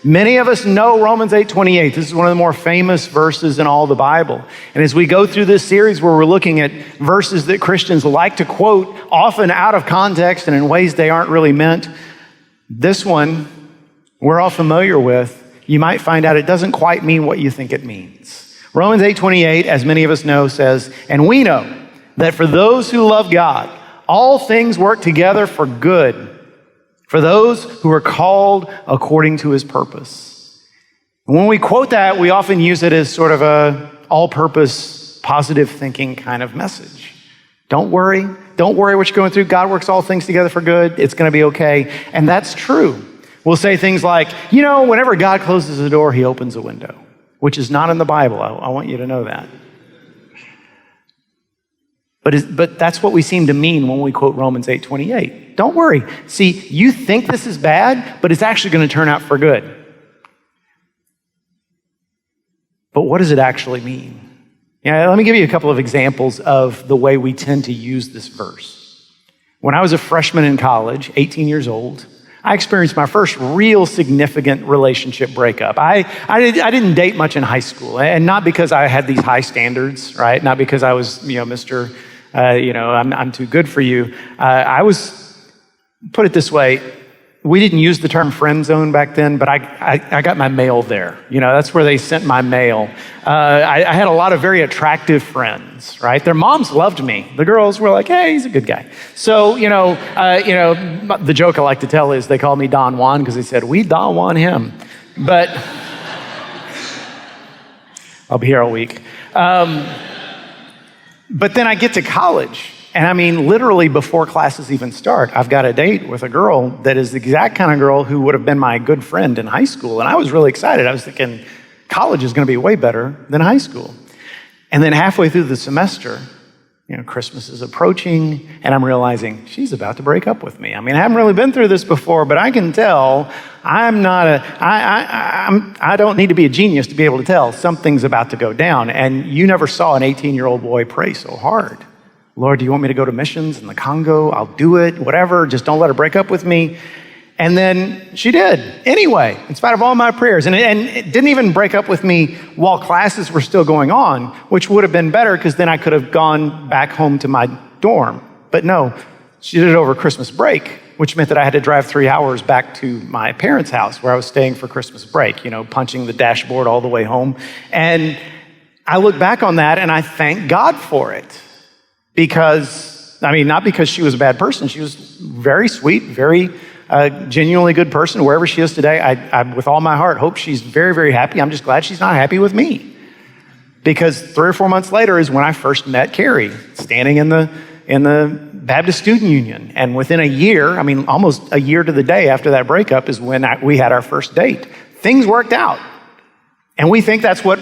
Many of us know Romans 8:28. This is one of the more famous verses in all the Bible. And as we go through this series where we're looking at verses that Christians like to quote, often out of context and in ways they aren't really meant, this one we're all familiar with. You might find out it doesn't quite mean what you think it means. Romans 8:28, as many of us know, says, "And we know that for those who love God, all things work together for good, for those who are called according to his purpose." And when we quote that, we often use it as sort of a all-purpose, positive thinking kind of message. Don't worry. Don't worry what you're going through. God works all things together for good. It's going to be okay. And that's true. We'll say things like, whenever God closes a door, he opens a window, which is not in the Bible. I want you to know that. But that's what we seem to mean when we quote Romans 8:28. Don't worry. See, you think this is bad, but it's actually going to turn out for good. But what does it actually mean? Let me give you a couple of examples of the way we tend to use this verse. When I was a freshman in college, 18 years old, I experienced my first real significant relationship breakup. I didn't date much in high school, and not because I had these high standards, right? Not because I was, Mr. I'm too good for you. I was, put it this way, we didn't use the term friend zone back then, but I got my mail there. That's where they sent my mail. I had a lot of very attractive friends, right? Their moms loved me. The girls were like, hey, he's a good guy. So, the joke I like to tell is they called me Don Juan because they said, we Don Juan him. But I'll be here all week. But then I get to college. And literally before classes even start, I've got a date with a girl that is the exact kind of girl who would have been my good friend in high school. And I was really excited. I was thinking, college is going to be way better than high school. And then halfway through the semester, Christmas is approaching, and I'm realizing she's about to break up with me. I haven't really been through this before, but I can tell I don't need to be a genius to be able to tell something's about to go down. And you never saw an 18-year-old boy pray so hard. Lord, do you want me to go to missions in the Congo? I'll do it, whatever. Just don't let her break up with me. And then she did anyway, in spite of all my prayers. And it didn't even break up with me while classes were still going on, which would have been better because then I could have gone back home to my dorm. But no, she did it over Christmas break, which meant that I had to drive 3 hours back to my parents' house where I was staying for Christmas break, punching the dashboard all the way home. And I look back on that and I thank God for it. Because, not because she was a bad person. She was very sweet, very genuinely good person. Wherever she is today, I with all my heart, hope she's very, very happy. I'm just glad she's not happy with me. Because 3 or 4 months later is when I first met Carrie, standing in the Baptist Student Union. And within a year, almost a year to the day after that breakup is when we had our first date. Things worked out. And we think that's what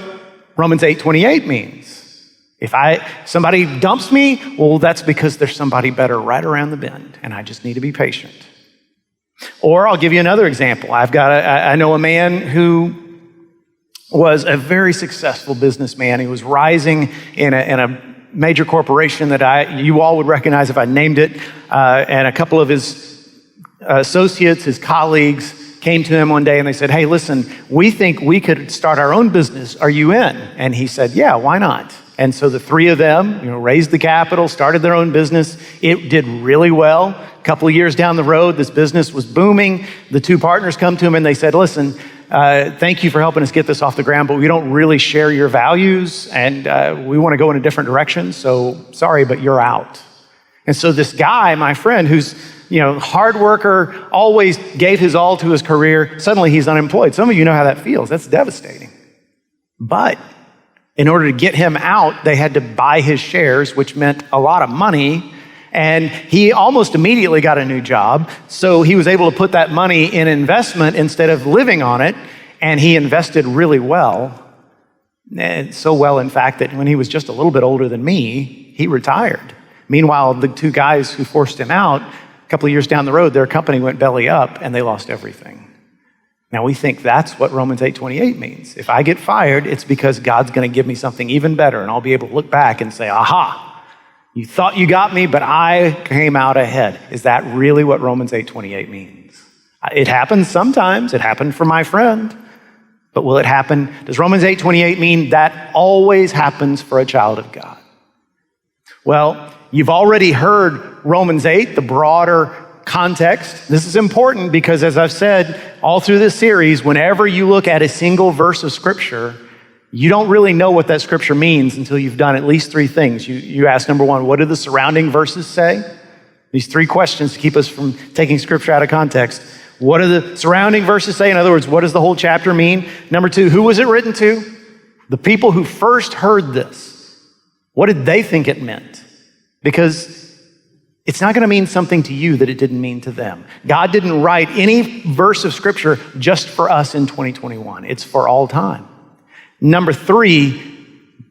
Romans 8:28 means. If somebody dumps me, well, that's because there's somebody better right around the bend, and I just need to be patient. Or I'll give you another example. I know a man who was a very successful businessman. He was rising in a major corporation that you all would recognize if I named it. And a couple of his associates, his colleagues, came to him one day and they said, hey, listen, we think we could start our own business. Are you in? And he said, yeah, why not? And so the three of them, raised the capital, started their own business. It did really well. A couple of years down the road, this business was booming. The two partners come to him and they said, listen, thank you for helping us get this off the ground, but we don't really share your values and we want to go in a different direction. So sorry, but you're out. And so this guy, my friend, who's hard worker, always gave his all to his career, suddenly he's unemployed. Some of you know how that feels. That's devastating. But in order to get him out, they had to buy his shares, which meant a lot of money. And he almost immediately got a new job. So he was able to put that money in investment instead of living on it. And he invested really well. And so well, in fact, that when he was just a little bit older than me, he retired. Meanwhile, the two guys who forced him out, a couple of years down the road, their company went belly up and they lost everything. Now we think that's what Romans 8:28 means. If I get fired, it's because God's going to give me something even better and I'll be able to look back and say, aha, you thought you got me, but I came out ahead. Is that really what Romans 8:28 means? It happens sometimes. It happened for my friend. But will it happen? Does Romans 8:28 mean that always happens for a child of God? Well, you've already heard Romans 8, the broader context. This is important because, as I've said all through this series, whenever you look at a single verse of Scripture, you don't really know what that Scripture means until you've done at least three things. You ask, number one, what do the surrounding verses say? These three questions to keep us from taking Scripture out of context. What do the surrounding verses say? In other words, what does the whole chapter mean? Number two, who was it written to? The people who first heard this. What did they think it meant? Because it's not going to mean something to you that it didn't mean to them. God didn't write any verse of Scripture just for us in 2021. It's for all time. Number three,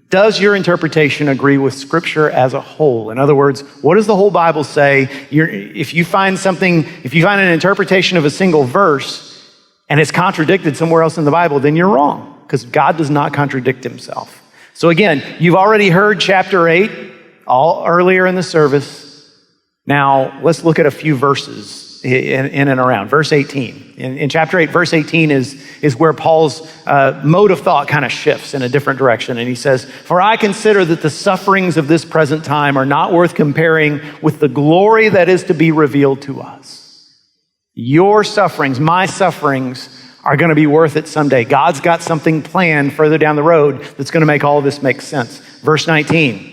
does your interpretation agree with Scripture as a whole? In other words, what does the whole Bible say? If you find an interpretation of a single verse and it's contradicted somewhere else in the Bible, then you're wrong, because God does not contradict himself. So again, you've already heard chapter 8 all earlier in the service. Now, let's look at a few verses in and around. Verse 18. In chapter 8, verse 18 is where Paul's mode of thought kind of shifts in a different direction. And he says, "For I consider that the sufferings of this present time are not worth comparing with the glory that is to be revealed to us." Your sufferings, my sufferings, are going to be worth it someday. God's got something planned further down the road that's going to make all of this make sense. Verse 19.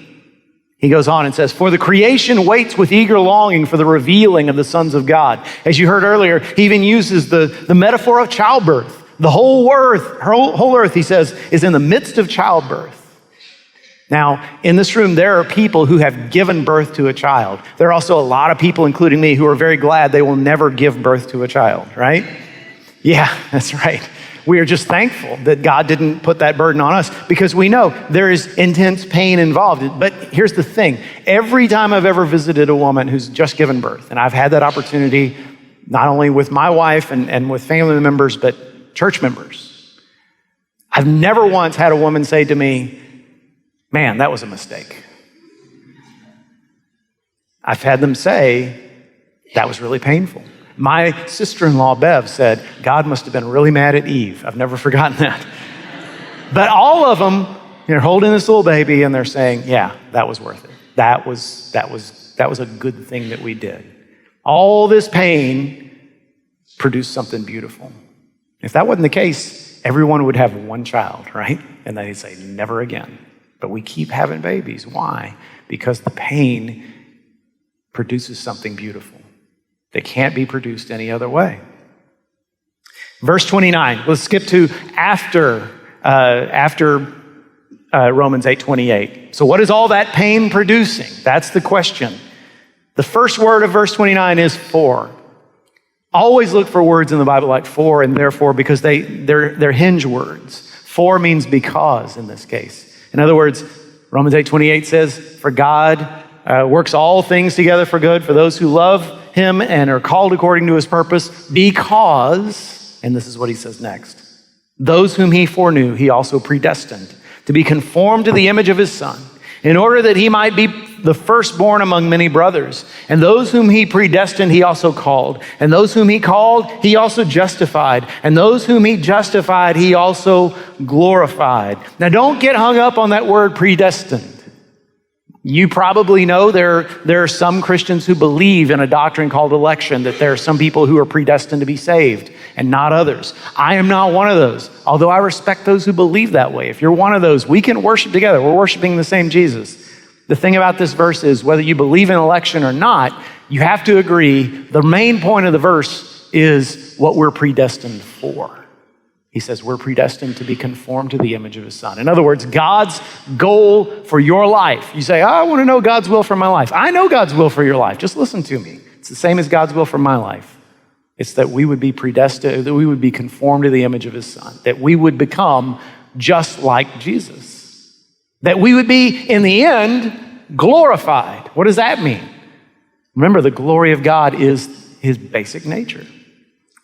He goes on and says, "For the creation waits with eager longing for the revealing of the sons of God." As you heard earlier, he even uses the metaphor of childbirth. The whole earth, he says, is in the midst of childbirth. Now, in this room, there are people who have given birth to a child. There are also a lot of people, including me, who are very glad they will never give birth to a child, right? Yeah, that's right. We are just thankful that God didn't put that burden on us, because we know there is intense pain involved. But here's the thing. Every time I've ever visited a woman who's just given birth, and I've had that opportunity not only with my wife and with family members, but church members, I've never once had a woman say to me, "Man, that was a mistake." I've had them say, "That was really painful." My sister-in-law, Bev, said, "God must have been really mad at Eve." I've never forgotten that. But all of them, they're holding this little baby and they're saying, "Yeah, that was worth it. That was a good thing that we did. All this pain produced something beautiful." If that wasn't the case, everyone would have one child, right? And they'd say, "Never again." But we keep having babies. Why? Because the pain produces something beautiful that can't be produced any other way. Verse 29, let's skip to after Romans 8:28. So what is all that pain producing? That's the question. The first word of verse 29 is "for." Always look for words in the Bible like "for" and "therefore," because they're hinge words. "For" means because in this case. In other words, Romans 8:28 says, "For God works all things together for good for those who love him and are called according to his purpose, because," and this is what he says next, "those whom he foreknew, he also predestined to be conformed to the image of his Son, in order that he might be the firstborn among many brothers. And those whom he predestined, he also called. And those whom he called, he also justified. And those whom he justified, he also glorified." Now, don't get hung up on that word "predestined." You probably know there are some Christians who believe in a doctrine called election, that there are some people who are predestined to be saved and not others. I am not one of those, although I respect those who believe that way. If you're one of those, we can worship together. We're worshiping the same Jesus. The thing about this verse is, whether you believe in election or not, you have to agree the main point of the verse is what we're predestined for. He says we're predestined to be conformed to the image of his Son. In other words, God's goal for your life. You say, "I want to know God's will for my life." I know God's will for your life. Just listen to me. It's the same as God's will for my life. It's that we would be predestined, that we would be conformed to the image of his Son, that we would become just like Jesus, that we would be, in the end, glorified. What does that mean? Remember, the glory of God is his basic nature.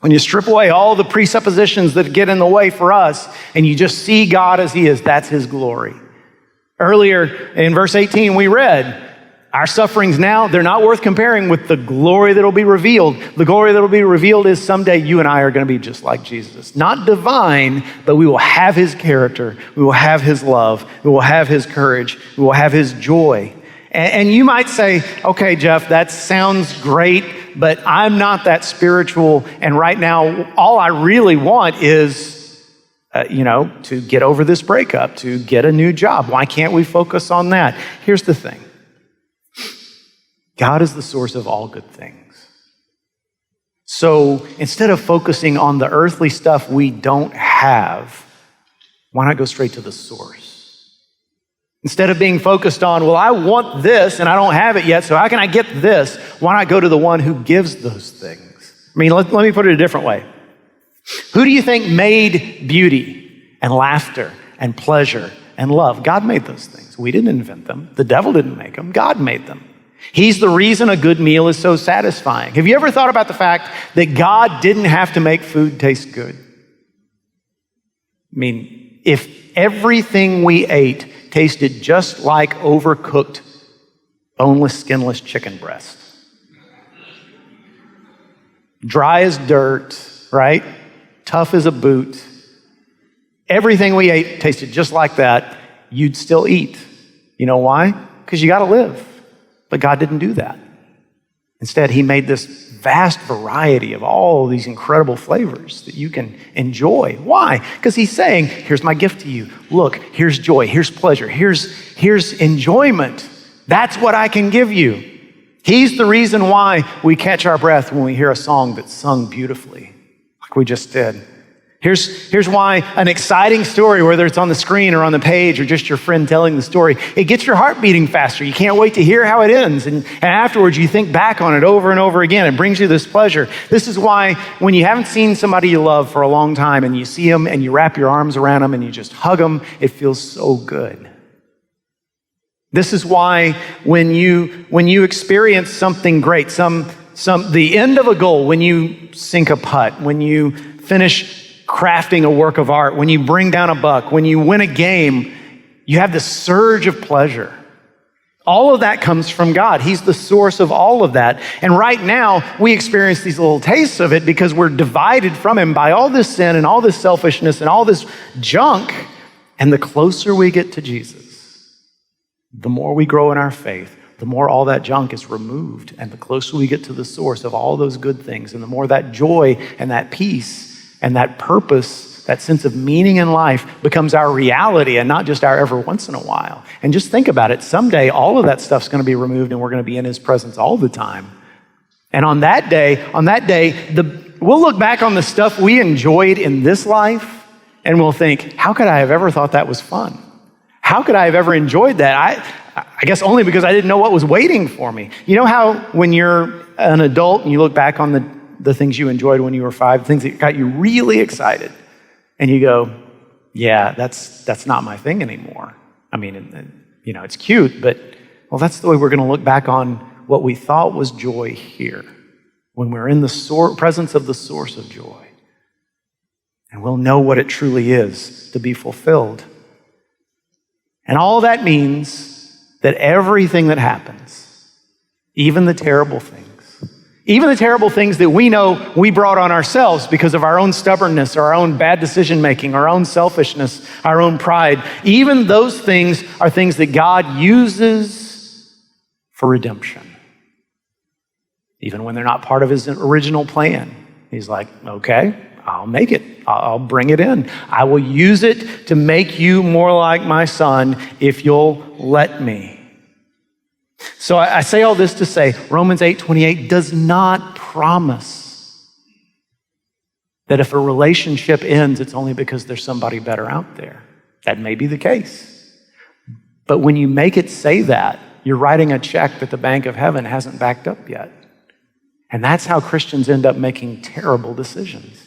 When you strip away all the presuppositions that get in the way for us and you just see God as he is, that's his glory. Earlier in verse 18, we read, Our sufferings now, they're not worth comparing with the glory that will be revealed. The glory that will be revealed is someday you and I are going to be just like Jesus. Not divine, but we will have his character. We will have his love. We will have his courage. We will have his joy. And you might say, okay, Jeff, that sounds great, but I'm not that spiritual. And right now, all I really want is, to get over this breakup, to get a new job. Why can't we focus on that? Here's the thing. God is the source of all good things. So instead of focusing on the earthly stuff we don't have, why not go straight to the source? Instead of being focused on, well, I want this and I don't have it yet, so how can I get this? Why not go to the one who gives those things? I mean, let me put it a different way. Who do you think made beauty and laughter and pleasure and love? God made those things. We didn't invent them. The devil didn't make them. God made them. He's the reason a good meal is so satisfying. Have you ever thought about the fact that God didn't have to make food taste good? I mean, if everything we ate tasted just like overcooked, boneless, skinless chicken breast, dry as dirt, right? Tough as a boot, everything we ate tasted just like that, you'd still eat. You know why? Because you got to live. But God didn't do that. Instead, he made this vast variety of all these incredible flavors that you can enjoy. Why? Because he's saying, here's my gift to you. Look, here's joy, here's pleasure, here's enjoyment. That's what I can give you. He's the reason why we catch our breath when we hear a song that's sung beautifully, like we just did. Here's why an exciting story, whether it's on the screen or on the page or just your friend telling the story, it gets your heart beating faster. You can't wait to hear how it ends. And afterwards, you think back on it over and over again. It brings you this pleasure. This is why when you haven't seen somebody you love for a long time and you see them and you wrap your arms around them and you just hug them, it feels so good. This is why when you experience something great, the end of a goal, when you sink a putt, when you finish crafting a work of art, when you bring down a buck, when you win a game, you have this surge of pleasure. All of that comes from God. He's the source of all of that. And right now, we experience these little tastes of it because we're divided from him by all this sin and all this selfishness and all this junk. And the closer we get to Jesus, the more we grow in our faith, the more all that junk is removed. And the closer we get to the source of all those good things, and the more that joy and that peace and that purpose, that sense of meaning in life becomes our reality and not just our every once in a while. And just think about it. Someday, all of that stuff's going to be removed and we're going to be in his presence all the time. And on that day, we'll look back on the stuff we enjoyed in this life and we'll think, how could I have ever thought that was fun? How could I have ever enjoyed that? I guess only because I didn't know what was waiting for me. You know how when you're an adult and you look back on the things you enjoyed when you were 5, things that got you really excited, and you go, yeah, that's not my thing anymore. I mean, it's cute, but, well, that's the way we're going to look back on what we thought was joy here, when we're in the presence of the source of joy. And we'll know what it truly is to be fulfilled. And all that means that everything that happens, even the terrible things that we know we brought on ourselves because of our own stubbornness, or our own bad decision making, our own selfishness, our own pride, even those things are things that God uses for redemption. Even when they're not part of his original plan. He's like, okay, I'll make it. I'll bring it in. I will use it to make you more like my son if you'll let me. So I say all this to say, Romans 8:28 does not promise that if a relationship ends, it's only because there's somebody better out there. That may be the case. But when you make it say that, you're writing a check that the Bank of Heaven hasn't backed up yet. And that's how Christians end up making terrible decisions.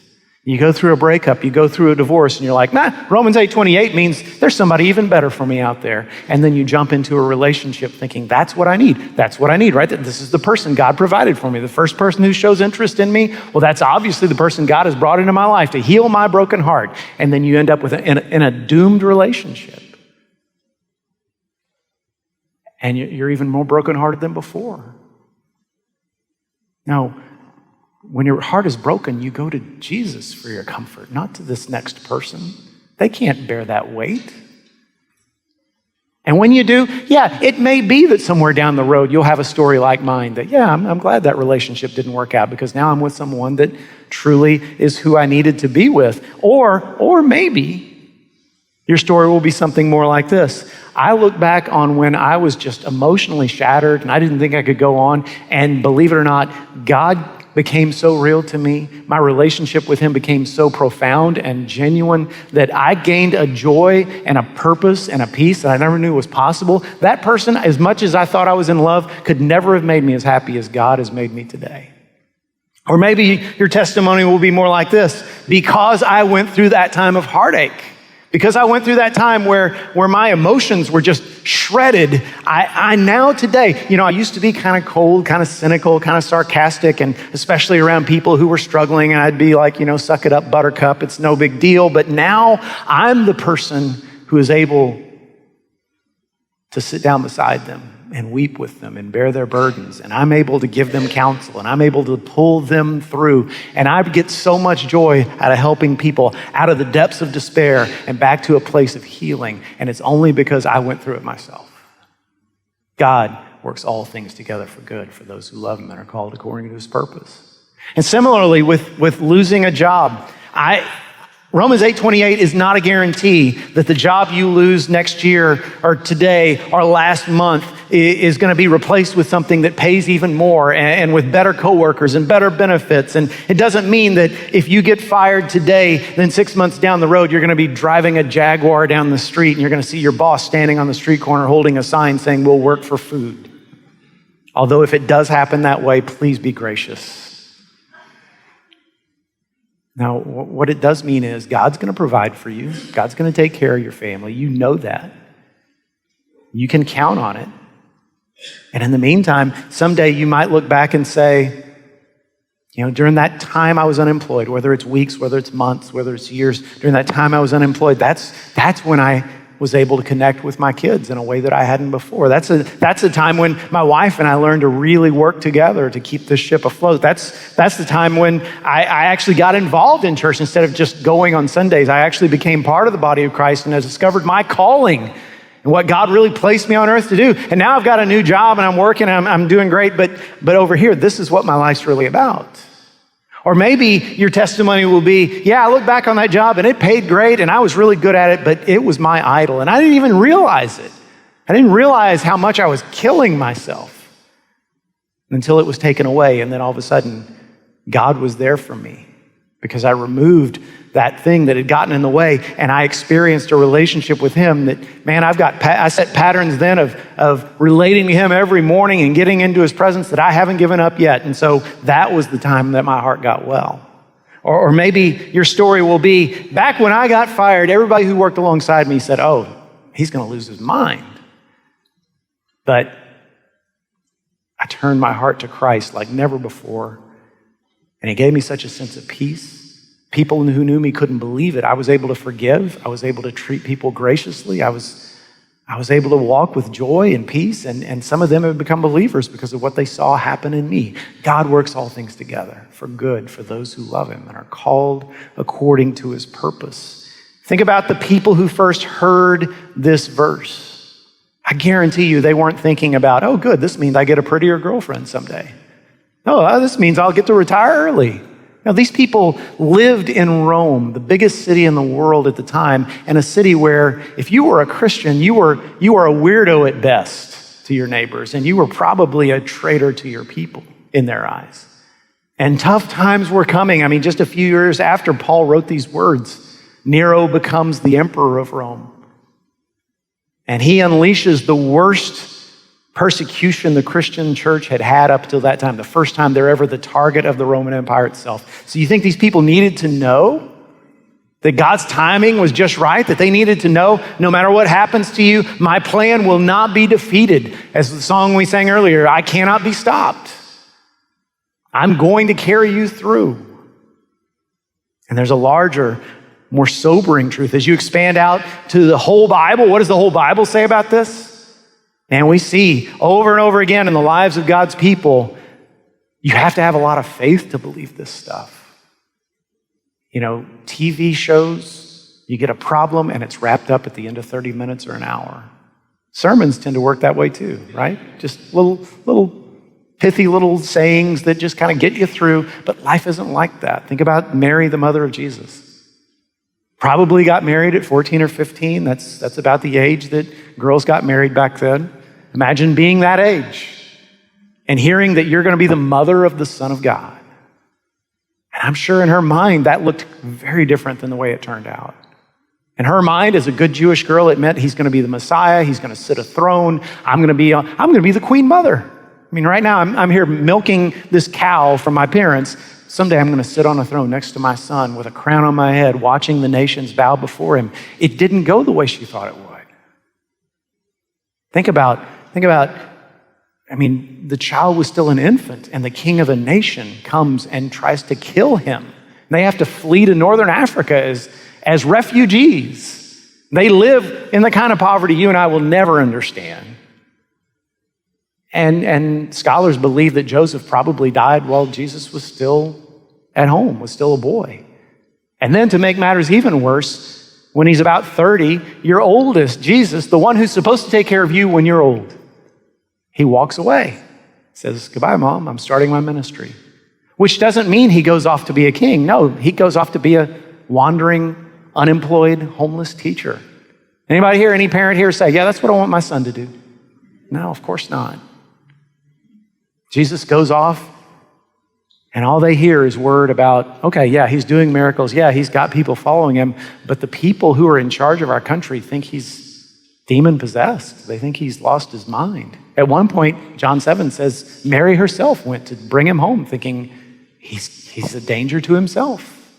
You go through a breakup, you go through a divorce, and you're like, Romans 8:28 means there's somebody even better for me out there. And then you jump into a relationship thinking, that's what I need. That's what I need, right? This is the person God provided for me. The first person who shows interest in me, well, that's obviously the person God has brought into my life to heal my broken heart. And then you end up in a doomed relationship. and you're even more brokenhearted than before. Now, when your heart is broken, you go to Jesus for your comfort, not to this next person. They can't bear that weight. And when you do, yeah, it may be that somewhere down the road you'll have a story like mine that, yeah, I'm glad that relationship didn't work out because now I'm with someone that truly is who I needed to be with. Or maybe your story will be something more like this. I look back on when I was just emotionally shattered and I didn't think I could go on. And believe it or not, God became so real to me. My relationship with him became so profound and genuine that I gained a joy and a purpose and a peace that I never knew was possible. That person, as much as I thought I was in love, could never have made me as happy as God has made me today. Or maybe your testimony will be more like this: because I went through that time of heartache, because I went through that time where my emotions were just shredded, I now today, I used to be kind of cold, kind of cynical, kind of sarcastic, and especially around people who were struggling, and I'd be like, suck it up, buttercup, it's no big deal. But now I'm the person who is able to sit down beside them and weep with them and bear their burdens. And I'm able to give them counsel and I'm able to pull them through. And I get so much joy out of helping people out of the depths of despair and back to a place of healing. And it's only because I went through it myself. God works all things together for good for those who love him and are called according to his purpose. And similarly with losing a job, Romans 8:28 is not a guarantee that the job you lose next year or today or last month is going to be replaced with something that pays even more and with better coworkers and better benefits. And it doesn't mean that if you get fired today, then 6 months down the road, you're going to be driving a Jaguar down the street and you're going to see your boss standing on the street corner holding a sign saying, "We'll work for food." Although if it does happen that way, please be gracious. Now, what it does mean is God's going to provide for you. God's going to take care of your family. You know that. You can count on it. And in the meantime, someday you might look back and say, during that time I was unemployed, whether it's weeks, whether it's months, whether it's years, during that time I was unemployed, that's when I was able to connect with my kids in a way that I hadn't before. That's a time when my wife and I learned to really work together to keep this ship afloat. That's the time when I actually got involved in church instead of just going on Sundays. I actually became part of the body of Christ and I discovered my calling and what God really placed me on earth to do. And now I've got a new job and I'm working and I'm doing great, but over here, this is what my life's really about. Or maybe your testimony will be, yeah, I look back on that job and it paid great and I was really good at it, but it was my idol and I didn't even realize it. I didn't realize how much I was killing myself until it was taken away. And then all of a sudden, God was there for me because I removed that thing that had gotten in the way and I experienced a relationship with him that, man, I set patterns then of relating to him every morning and getting into his presence that I haven't given up yet. And so that was the time that my heart got well. Or maybe your story will be, back when I got fired, everybody who worked alongside me said, "Oh, he's going to lose his mind." But I turned my heart to Christ like never before. And he gave me such a sense of peace. People who knew me couldn't believe it. I was able to forgive. I was able to treat people graciously. I was able to walk with joy and peace. And some of them have become believers because of what they saw happen in me. God works all things together for good for those who love him and are called according to his purpose. Think about the people who first heard this verse. I guarantee you they weren't thinking about, "Oh, good, this means I get a prettier girlfriend someday. Oh, this means I'll get to retire early." Now, these people lived in Rome, the biggest city in the world at the time, and a city where if you were a Christian, you were a weirdo at best to your neighbors, and you were probably a traitor to your people in their eyes. And tough times were coming. I mean, just a few years after Paul wrote these words, Nero becomes the emperor of Rome. And he unleashes the worst persecution the Christian church had had up till that time, the first time they're ever the target of the Roman Empire itself. So you think these people needed to know that God's timing was just right, that they needed to know, no matter what happens to you, my plan will not be defeated. As the song we sang earlier, I cannot be stopped. I'm going to carry you through. And there's a larger, more sobering truth. As you expand out to the whole Bible, what does the whole Bible say about this? And we see over and over again in the lives of God's people, you have to have a lot of faith to believe this stuff. You know, TV shows, you get a problem and it's wrapped up at the end of 30 minutes or an hour. Sermons tend to work that way too, right? Just little pithy little sayings that just kind of get you through, but life isn't like that. Think about Mary, the mother of Jesus. Probably got married at 14 or 15. That's about the age that girls got married back then. Imagine being that age and hearing that you're going to be the mother of the Son of God. And I'm sure in her mind that looked very different than the way it turned out. In her mind, as a good Jewish girl, it meant he's going to be the Messiah. He's going to sit a throne. I'm going to be the Queen Mother. I mean, right now I'm here milking this cow from my parents. Someday I'm going to sit on a throne next to my son with a crown on my head, watching the nations bow before him. It didn't go the way she thought it would. Think about, I mean, the child was still an infant, and the king of a nation comes and tries to kill him. They have to flee to northern Africa as refugees. They live in the kind of poverty you and I will never understand. And scholars believe that Joseph probably died while Jesus was still at home, was still a boy. And then to make matters even worse, when he's about 30, your oldest, Jesus, the one who's supposed to take care of you when you're old, he walks away, says, "Goodbye, Mom, I'm starting my ministry." Which doesn't mean he goes off to be a king. No, he goes off to be a wandering, unemployed, homeless teacher. Anybody here, any parent here say, "Yeah, that's what I want my son to do"? No, of course not. Jesus goes off, and all they hear is word about, okay, yeah, he's doing miracles. Yeah, he's got people following him. But the people who are in charge of our country think he's demon-possessed. They think he's lost his mind. At one point, John 7 says, Mary herself went to bring him home, thinking he's a danger to himself.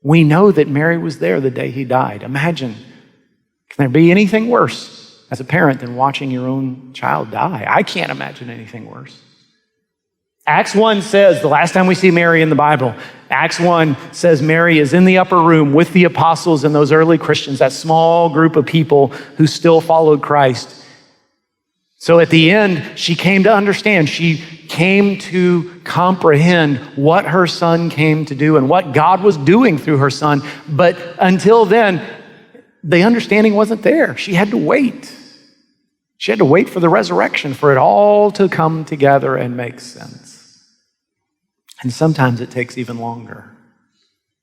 We know that Mary was there the day he died. Imagine, can there be anything worse as a parent than watching your own child die? I can't imagine anything worse. Acts 1 says, the last time we see Mary in the Bible, Acts 1 says Mary is in the upper room with the apostles and those early Christians, that small group of people who still followed Christ. So at the end, she came to understand, she came to comprehend what her son came to do and what God was doing through her son. But until then, the understanding wasn't there. She had to wait. She had to wait for the resurrection, for it all to come together and make sense. And sometimes it takes even longer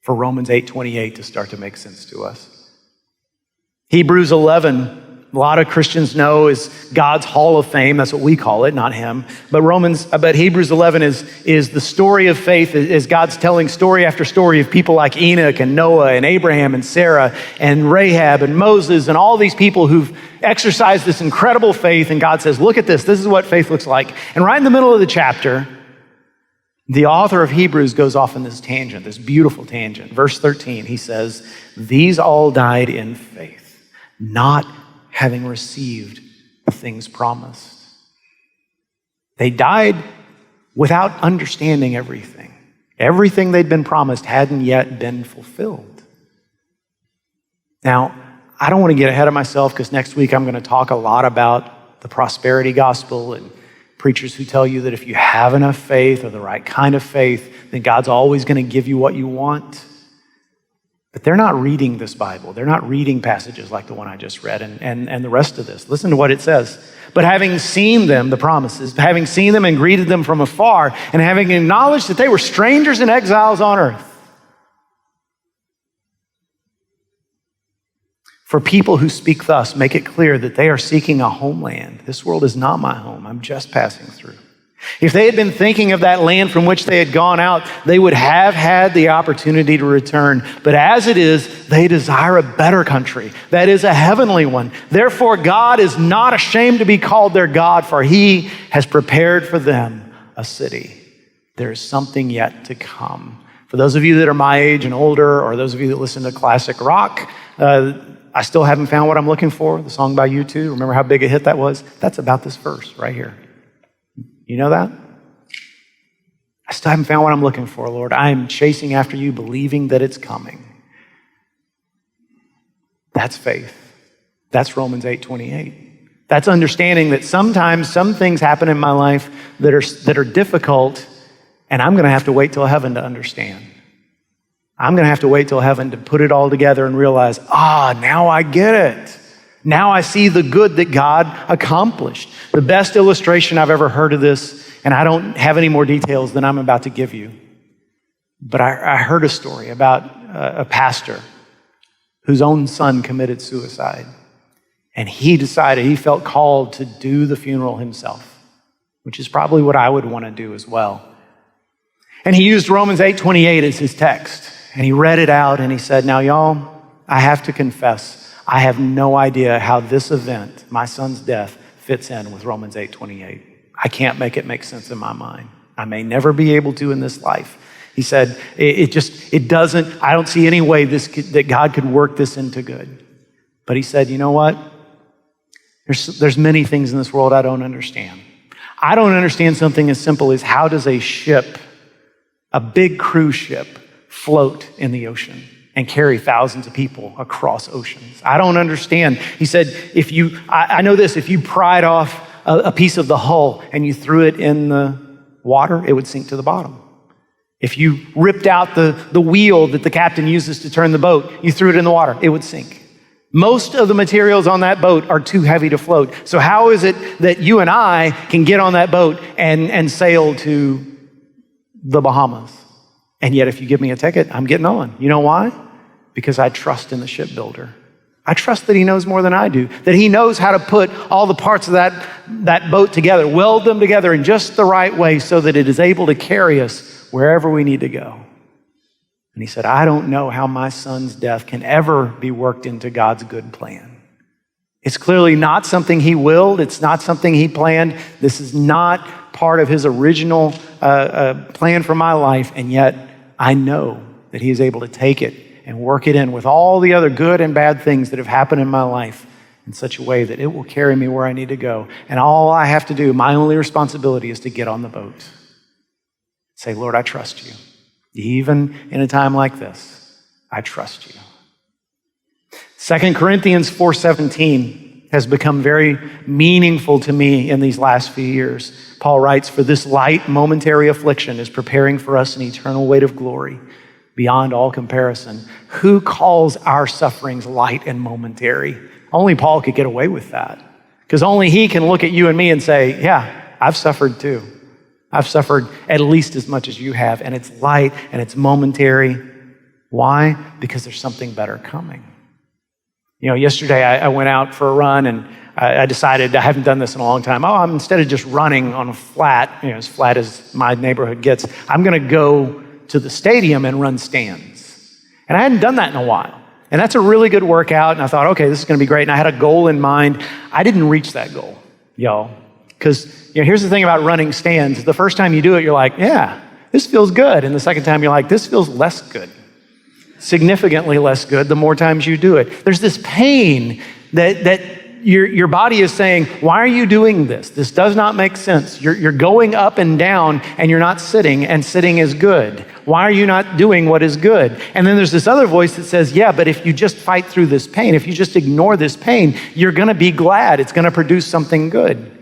for Romans 8:28 to start to make sense to us. Hebrews 11, a lot of Christians know, is God's Hall of Fame. That's what we call it, not him. But Hebrews 11 is the story of faith, is God's telling story after story of people like Enoch and Noah and Abraham and Sarah and Rahab and Moses and all these people who've exercised this incredible faith. And God says, look at this. This is what faith looks like. And right in the middle of the chapter, the author of Hebrews goes off in this tangent, this beautiful tangent. Verse 13, he says, these all died in faith, not having received the things promised. They died without understanding everything. Everything they'd been promised hadn't yet been fulfilled. Now, I don't want to get ahead of myself because next week I'm going to talk a lot about the prosperity gospel and preachers who tell you that if you have enough faith or the right kind of faith, then God's always going to give you what you want. But they're not reading this Bible. They're not reading passages like the one I just read and the rest of this. Listen to what it says. But having seen them, the promises, having seen them and greeted them from afar, and having acknowledged that they were strangers and exiles on earth. For people who speak thus, make it clear that they are seeking a homeland. This world is not my home. I'm just passing through. If they had been thinking of that land from which they had gone out, they would have had the opportunity to return. But as it is, they desire a better country, that is a heavenly one. Therefore, God is not ashamed to be called their God, for he has prepared for them a city. There is something yet to come. For those of you that are my age and older, or those of you that listen to classic rock, I still haven't found what I'm looking for, the song by U2. Remember how big a hit that was? That's about this verse right here. You know that? I still haven't found what I'm looking for, Lord. I am chasing after you, believing that it's coming. That's faith. That's Romans 8:28. That's understanding that sometimes some things happen in my life that are difficult, and I'm going to have to wait till heaven to understand. I'm going to have to wait till heaven to put it all together and realize, now I get it. Now I see the good that God accomplished. The best illustration I've ever heard of this, and I don't have any more details than I'm about to give you, but I heard a story about a pastor whose own son committed suicide. And he decided, he felt called to do the funeral himself, which is probably what I would want to do as well. And he used Romans 8:28 as his text. And he read it out and he said, now y'all, I have to confess, I have no idea how this event, my son's death, fits in with Romans 8:28. I can't make it make sense in my mind. I may never be able to in this life. He said, it doesn't, I don't see any way that God could work this into good. But he said, you know what? There's many things in this world I don't understand. I don't understand something as simple as how does a ship, a big cruise ship, float in the ocean and carry thousands of people across oceans. I don't understand. He said, I know this, if you pried off a piece of the hull and you threw it in the water, it would sink to the bottom. If you ripped out the wheel that the captain uses to turn the boat, you threw it in the water, it would sink. Most of the materials on that boat are too heavy to float. So how is it that you and I can get on that boat and sail to the Bahamas? And yet if you give me a ticket, I'm getting on. You know why? Because I trust in the shipbuilder. I trust that he knows more than I do, that he knows how to put all the parts of that boat together, weld them together in just the right way so that it is able to carry us wherever we need to go. And he said, I don't know how my son's death can ever be worked into God's good plan. It's clearly not something he willed. It's not something he planned. This is not part of his original plan for my life. And yet I know that he is able to take it and work it in with all the other good and bad things that have happened in my life in such a way that it will carry me where I need to go. And all I have to do, my only responsibility, is to get on the boat. Say, Lord, I trust you. Even in a time like this, I trust you. 2 Corinthians 4:17 has become very meaningful to me in these last few years. Paul writes, for this light momentary affliction is preparing for us an eternal weight of glory beyond all comparison. Who calls our sufferings light and momentary? Only Paul could get away with that, because only he can look at you and me and say, yeah, I've suffered too. I've suffered at least as much as you have, and it's light and it's momentary. Why? Because there's something better coming. You know, yesterday I went out for a run and I decided, I haven't done this in a long time, instead of just running on a flat, as flat as my neighborhood gets, I'm going to go to the stadium and run stands. And I hadn't done that in a while. And that's a really good workout. And I thought, okay, this is going to be great. And I had a goal in mind. I didn't reach that goal, y'all, because here's the thing about running stands. The first time you do it, you're like, yeah, this feels good. And the second time you're like, this feels less good. Significantly less good the more times you do it. There's this pain that your body is saying, why are you doing this? This does not make sense. You're going up and down and you're not sitting, and sitting is good. Why are you not doing what is good? And then there's this other voice that says, yeah, but if you just fight through this pain, if you just ignore this pain, you're going to be glad. It's going to produce something good.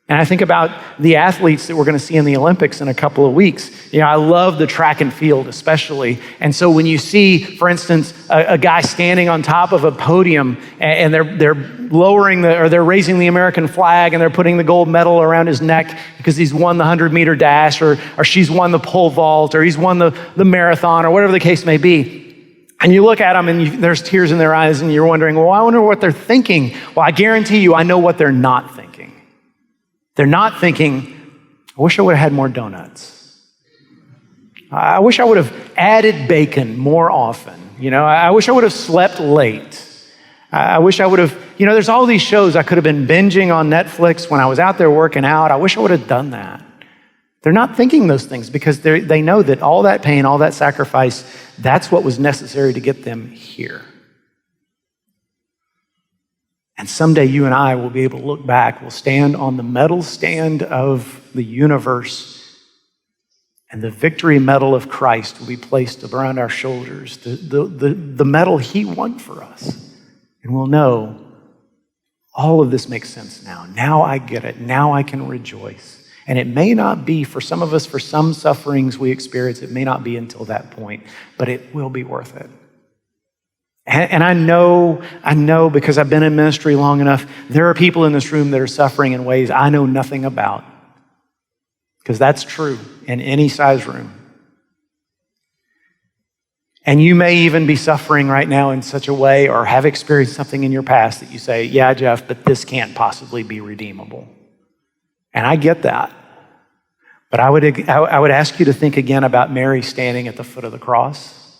And I think about the athletes that we're going to see in the Olympics in a couple of weeks. I love the track and field especially. And so when you see, for instance, a guy standing on top of a podium and they're lowering they're raising the American flag and they're putting the gold medal around his neck because he's won the 100-meter dash or she's won the pole vault or he's won the marathon or whatever the case may be. And you look at them and there's tears in their eyes and you're wondering, well, I wonder what they're thinking. Well, I guarantee you, I know what they're not thinking. They're not thinking, I wish I would have had more donuts. I wish I would have added bacon more often. I wish I would have slept late. I wish I would have, there's all these shows I could have been binging on Netflix when I was out there working out. I wish I would have done that. They're not thinking those things because they know that all that pain, all that sacrifice, that's what was necessary to get them here. And someday you and I will be able to look back. We'll stand on the medal stand of the universe, and the victory medal of Christ will be placed around our shoulders, the medal he won for us. And we'll know All of this makes sense now. Now I get it. Now I can rejoice. And it may not be, for some of us, for some sufferings we experience, it may not be until that point, but it will be worth it. And I know because I've been in ministry long enough, there are people in this room that are suffering in ways I know nothing about. Because that's true in any size room. And you may even be suffering right now in such a way or have experienced something in your past that you say, yeah, Jeff, but this can't possibly be redeemable. And I get that. But I would ask you to think again about Mary standing at the foot of the cross,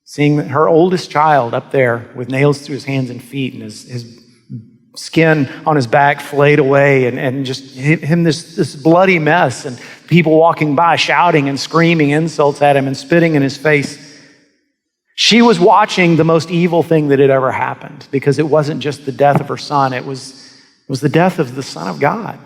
seeing her oldest child up there with nails through his hands and feet and his skin on his back flayed away and just him this bloody mess and people walking by shouting and screaming insults at him and spitting in his face. She was watching the most evil thing that had ever happened because it wasn't just the death of her son, it was the death of the Son of God.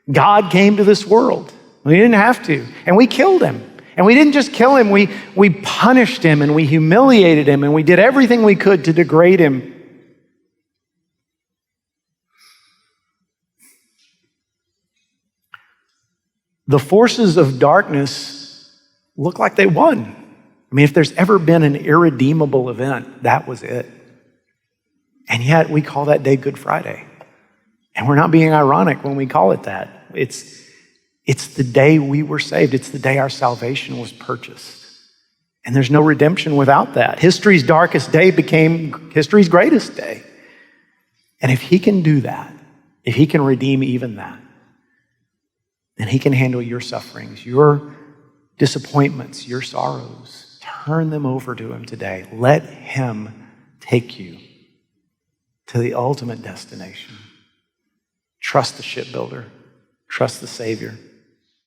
God came to this world. We didn't have to, and we killed him. And we didn't just kill him, we punished him and we humiliated him and we did everything we could to degrade him. The forces of darkness look like they won. I mean, if there's ever been an irredeemable event, that was it. And yet we call that day Good Friday. And we're not being ironic when we call it that. It's the day we were saved. It's the day our salvation was purchased. And there's no redemption without that. History's darkest day became history's greatest day. And if he can do that, if he can redeem even that, then he can handle your sufferings, your disappointments, your sorrows. Turn them over to him today. Let him take you to the ultimate destination. Trust the shipbuilder. Trust the Savior.